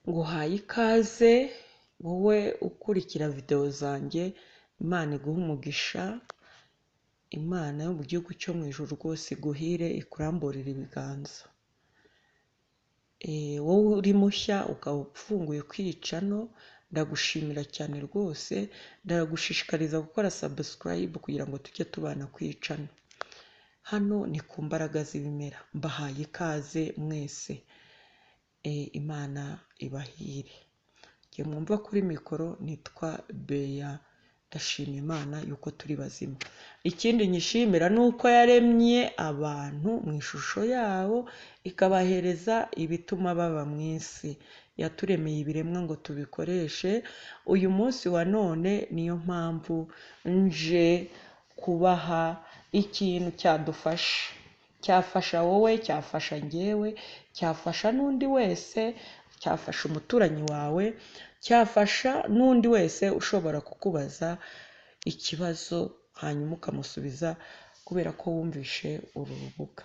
nguhaye ikaze wowe ukurikira video zanjye. Imana iguha umugisha, Imana yo mu gihugu cyo mu ijuru rwose iguhire, ikuramburire ibiganza. Wowe uri mushya ukaba ufunguye kwicano, ndagushimira cyane rwose. Ndagushishikariza gukora subscribe kugira ngo tujye tubana kwicano. Hano ni ku mbaraga z'ibimera. Mbahaye ikaze mwese. Imana ibahire. Ngiye mwumva kuri mikoro nitwa Beya. Ndashima Imana yuko turi bazima. Ikindi nyishimira nuko yaremye abantu mu ishusho yabo, ikabahereza ibituma baba mu isi. Yaturemeye ibiremwa ngo tubikoreshe. Uyu munsi wa none niyo mpamvu nje kubaha ikintu cyadufasha. Cyafasha wowe, cyafasha njyewe, cyafasha n'undi wese, cyafasha umuturanyi wawe, cyafasha n'undi wese ushobora kukubaza ikibazo hanyuma ukamusubiza kubera ko wumvishe uru rubuga,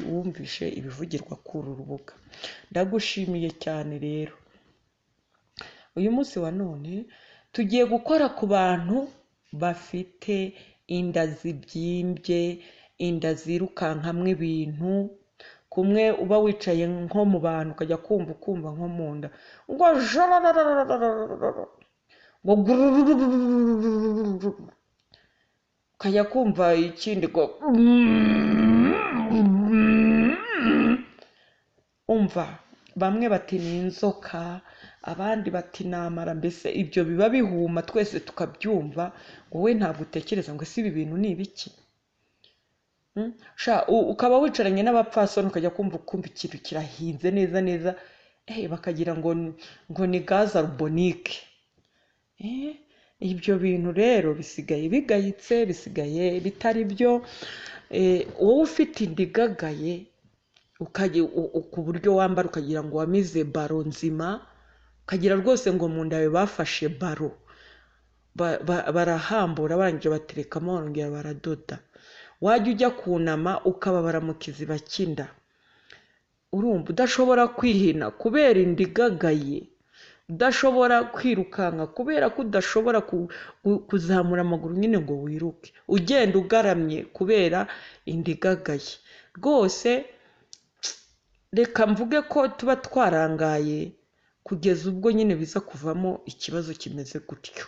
wumvishe ibivugirwa kuri uru rubuga. Ndagushimiye cyane rero. Uyu munsi wa none tugiye gukora ku bantu bafite inda zibyimbye, inda zirukankamwe ibintu. Kumwe uba wicaye nko mu bantu ukajya kumva nko mu nda ngo ukajya kumva ikindi ngo umva. Bamwe bati ni inzoka, abandi bati ni amara. Mbese ibyo biba bihuma twese tukabyumva. Wowe ntabwo utekereza ngo ese ibi bintu ni ibiki? Ukaba wicaranye n'abapfasoni ukajya kumva ikintu kirahinze neza neza, bakagira ngo ni gaz carbonique. Ibyo bintu rero bisigaye bigayitse, bisigaye bitari byo. Wowe ufite inda igagaye ku buryo wambara ukagira ngo wamize baro nzima, ukagira rwose ngo mu nda yawe bafashe baro, barahambura barangije baterekamo barongera baradoda. Wajya ujya kunama ukababara mu kiziba cy'inda, urumva udashobora kwihina kubera inda igagaye, udashobora kwirukanka kubera ko udashobora kuzamura amaguru nyine ngo wiruke, ugenda ugaramye kubera inda igagaye. Rwose reka mvuge ko tuba twarangaye kugeza ubwo nyine biza kuvamo ikibazo kimeze gutyo.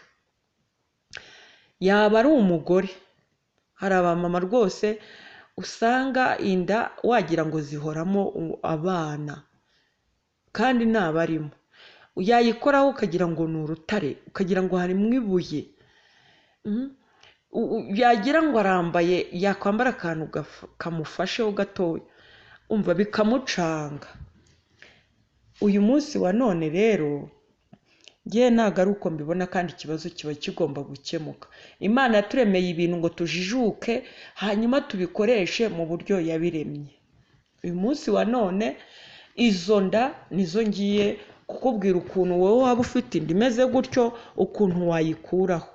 Yaba ari umugore, hari abamama rwose usanga inda wagira ngo zihoramo abana kandi ntabarimo. Yayikoraho ukagira ngo ni urutare, ukagira ngo harimo ibuye. Yagira ngo arambaye, yakwambara akantu kamufasheho gatoya, umva bikamucanga. Uyu munsi wa none rero ngewe ntabwo ari uko mbibona, kandi ikibazo kiba kigomba gukemuka. Imana yaturemeye ibintu ngo tujijuke hanyuma tubikoreshe mu buryo yabiremye. Uyu munsi wa none izo nda nizo ngiye kukubwira ukuntu wowe waba ufite inda imeze gutyo, ukuntu wayikuraho.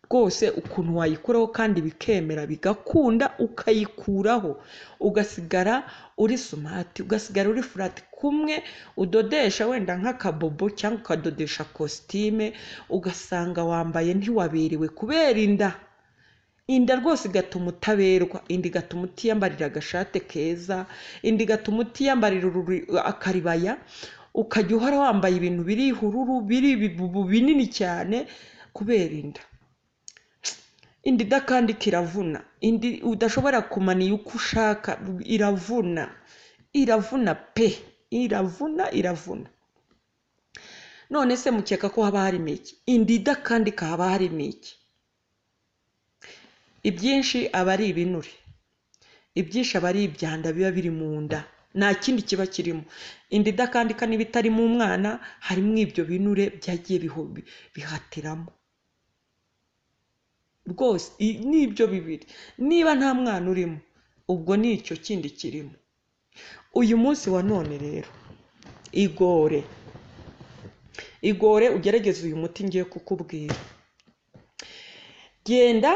Rwose ukuntu wayikuraho kandi bikemera bigakunda, ukayikuraho ugasigara uri sumati, ugasigara uri furati. Kumwe udodesha wenda nk'akabobo cyangwa ukadodesha kositime, ugasanga wambaye ntiwaberewe kubera inda. Inda rwose igatuma utaberwa, inda igatuma utiyambarira agashate keza, inda igatuma utiyambarira akaribaya, ukajya uhora wambaye ibintu biri ihururu, biri ibibubu binini cyane kubera inda. Inda idakandika iravuna, indi udashobora kumaniya uko ushaka, iravuna, iravuna pe, iravuna. None se mukeka ko haba harimo iki? Inda idakandika haba harimo iki? Ibyinshi aba ari ibinure, ibyinshi aba ari ibyanda biba biri mu nda, nta kindi kiba kirimo. Inda idakandika niba itari mu mwana, harimo ibyo binure byagiye bihatiramo. Rwose nibyo bibiri. Niba nta mwana urimo, ubwo ni icyo kindi kirimo. Uyu munsi wa none rero igore ugerageze uyu muti ngiye kukubwira. Genda,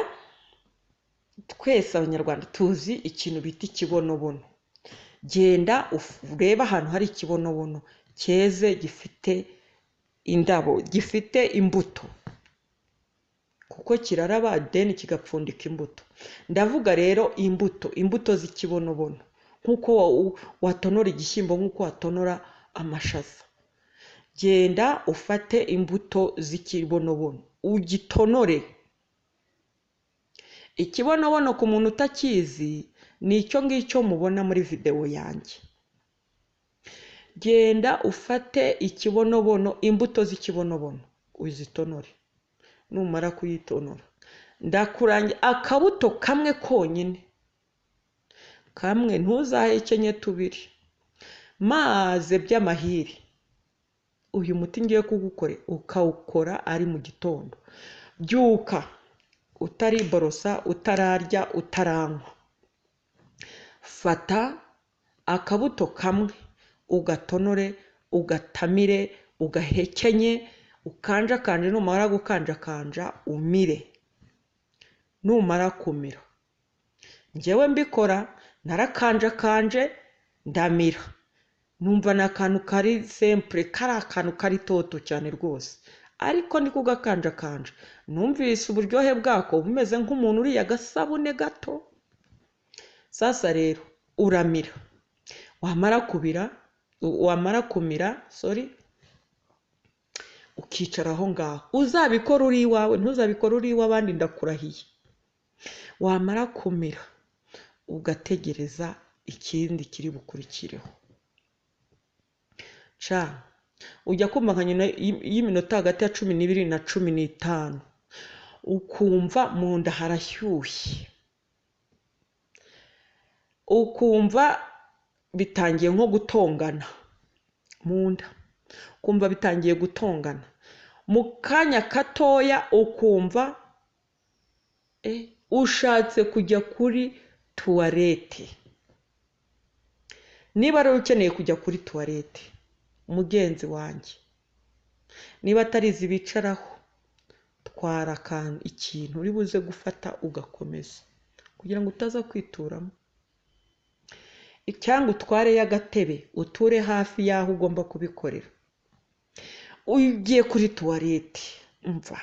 twese abanyarwanda tuzi ikintu bita ikibonobono. Genda urebe ahantu hari ikibonobono cyeze gifite indabo gifite imbuto kuko kiraraba deni kigapfundika imbuto. Ndavuga rero imbuto z'ikibonobono, nk'uko watonora igishyimbo, nk'uko watonora amashaza. Genda ufate imbuto z'ikibonobono ugitonore. Ikibonobono ku muntu utakizi ni icyo ngicyo mubona muri video yanjye. Genda ufate ikibonobono, imbuto z'ikibonobono uzitonore. Numara kuyitonora, ndakurangira akabuto kamwe konyine, kamwe, ntuzahekenye tubiri, maze by'amahiri uyu muti ngiye kugukore ukawukora ari mu gitondo. Byuka utariborosa, utararya, utaranywa. Fata akabuto kamwe ugatonore, ugatamire, ugahekenye, ukanjakanje. Numara gukanjakanja umire. Numara kumira, njyewe mbikora narakanjakanje ndamira, numva ni akantu kari simple, kari akantu kari toto cyane rwose, ariko ndi kugakanjakanje numvise uburyohe bwako bumeze nk'umuntu uriye agasabune gato. Sasa rero uramira, wamara kumira ukicara aho ngaho. Uzabikora uri iwawe, ntuzabikora uri iw'abandi, ndakurahiye. Wamara kumira ugategereza ikindi kiri bukurikireho. Ujya kumva nka nyuma y'iminota hagati ya 12 na 15 ukumva mu nda harashyushye, ukumva bitangiye nko gutongana mu nda, ukumva bitangiye gutongana. Mu kanya katoya ukumva ushatse kujya kuri tuwarete. Niba rero ukeneye kujya kuri tuwarete, mugenzi wanjye, niba atarizi bicaraho, twara ikintu uri buze gufata ugakomeza kugira ngo utaza kwituramo, cyangwa utware y'agatebe uture hafi y'aho ugomba kubikorera. Ugiye kuri tuwarete, umva,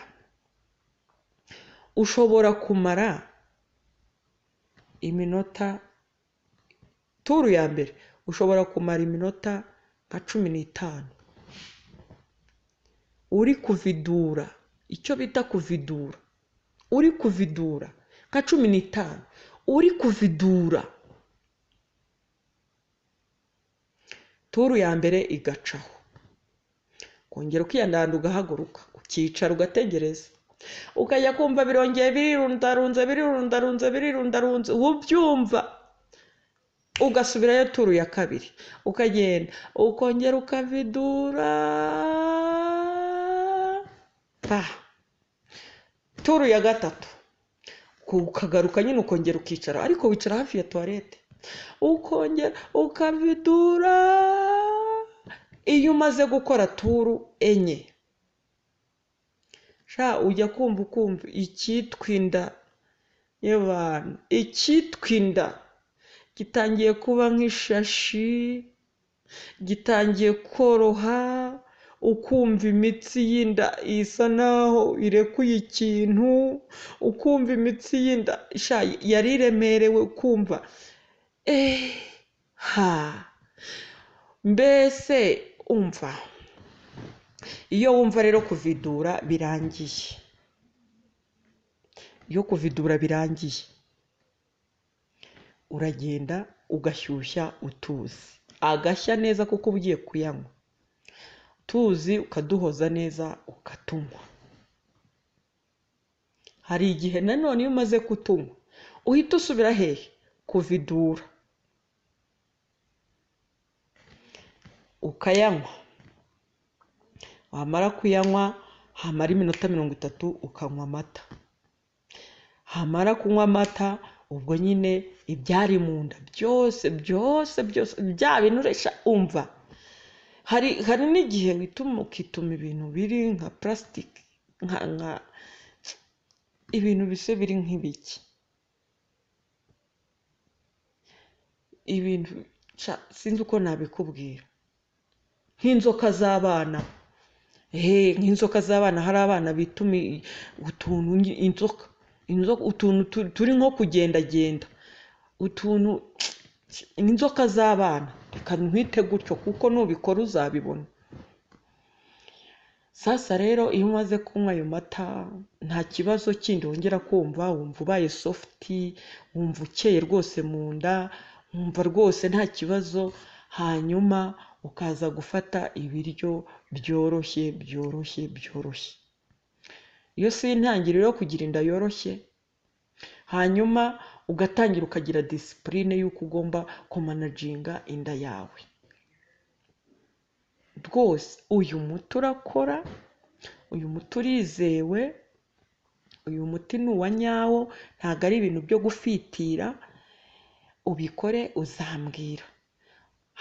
ushobora kumara iminota, turu ya mbere ushobora kumara iminota nka 15 uri kuvidura, icyo bita kuvidura, uri kuvidura nka 15 uri kuvidura. Turu ya mbere igacaho, kongera ukiyandanda ugahaguruka, ukicara ugategereza, ukajya kumva birongeye birirundarunze, ubyumva, ugasubirayo turu ya kabiri, ukagenda ukongera ukavidura. Turu ya gatatu ukagaruka nyine ukongera ukicara, ariko wicara hafi ya tuwarete, ukongera ukavidura. Iyo umaze gukora turu enye, ujya kumva icyitwinda y'abantu, icyitwinda gitangiye kuba nk'ishashi, gitangiye koroha, ukumva imitsi y'inda isa naho irekuye ikintu, ukumva imitsi y'inda yari iremerewe, ukumva mbese umva. Iyo wumva rero kuvidura birangiye, iyo kuvidura birangiye, uragenda ugashyushya utuzi, agashya neza kuko ugiye kuyanywa. Tuzi ukaduhoza neza ukatunywa. Hari igihe nanone iyo umaze kutunywa uhita usubira hehe? Kuvidura, ukayanywa. Wamara kuyanywa, hamara iminota 30 ukanywa amata. Hamara kunywa amata, ubwo nyine ibyari mu nda byose bya bintu resha umva. Hari n'igihe ukituma ibintu biri nka plastic, nka ibintu bise biri nk'ibiki, ibintu sinzi uko nabikubwira, nk'inzoka z'abana nk'inzoka z'abana, hari abana bita utuntu inzoka utuntu turi nko kugendagenda, utuntu inzoka z'abana, reka nkwite gutyo kuko nubikora uzabibona. Sasa rero iyo umaze kunywa ayo mata nta kibazo kindi wongera kumva, wumva ubaye softi, wumva ukeye rwose mu nda, wumva rwose nta kibazo. Hanyuma ukaza gufata ibiryo byoroshye byoroshye byoroshye. Iyo si intangiriro yo kugira inda yoroshye. Hanyuma ugatangira ukagira disipurine y'uko ugomba kumanaginga inda yawe. Rwose uyu muti urakora, uyu muti urizewe, uyu muti ni uwa nyawo, ntabwo ari ibintu byo gufitira. Ubikore uzambwira.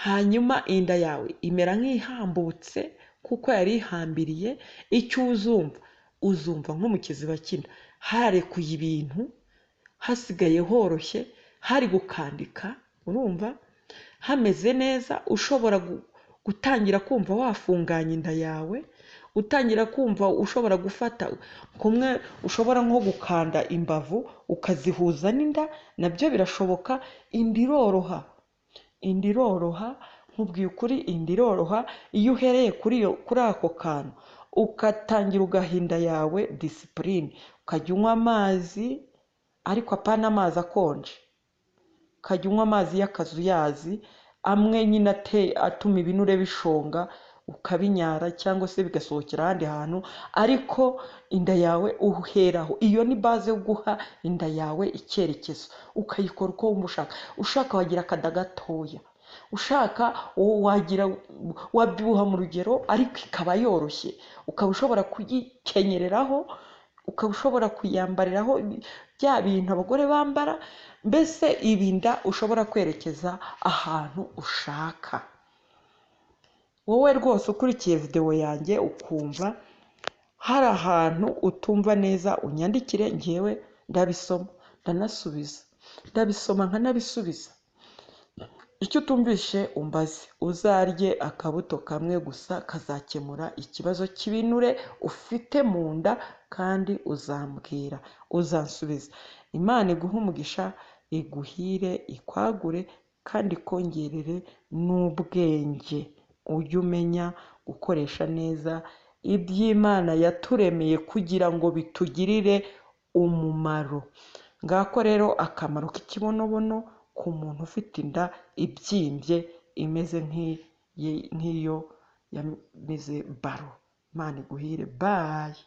Hanyuma inda yawe imera nk'ihambutse kuko yari ihambiriye. Icyo uzumva nko mu kiziba cy'inda harekuye ibintu, hasigaye horoshye, hari gukandika, urumva hameze neza, ushobora gutangira kumva wafunganya inda yawe, utangira kumva ushobora gufata kumwe, ushobora nko gukanda imbavu ukazihuza n'inda, nabyo birashoboka. Inda iroroha, nkubwiye ukuri, inda iroroha iyo uhereye kuri ako kantu, ugatangira ugaha inda yawe disipurine, ukajya unywa amazi, ariko apana amazi akonje, ukajya unywa amazi y'akazuyazi, amwe nyine atuma ibinure bishonga ukabinyara cyangwa se bigasohokera ahandi hantu, ariko inda yawe uheraho. Iyo ni baze yo guha inda yawe icyerekezo, ukayikora uko wumva ushaka wagira akada gatoya, ushaka wabyibuha mu rugero, ariko ikaba yoroshye, ukaba ushobora kuyikenyereraho, ukaba ushobora kuyambariraho bya bintu abagore bambara, mbese ibinda ushobora kwerekeza ahantu ushaka. Wowe rwose ukurikiye videwo yanjye ukumva hari ahantu utumva neza, unyandikire, ngewe ndabisoma ndanasubiza, ndabisoma nkanabisubiza. Icyo utumvishe umbaze, uzarye akabuto kamwe gusa kazakemura ikibazo cy'ibinure ufite mu nda, kandi uzambwira, uzansubiza. Imana iguhe umugisha, iguhire, ikwagure, kandi ikongerere n'ubwenge. Ujye umenya gukoresha neza iby'Imana yaturemeye kugira ngo bitugirire umumaro. Ngako rero akamaro k'ikibonobono ku muntu ufite inda ibyimbye imeze nk'iyo yamize baro. Imana iguhire, bayi.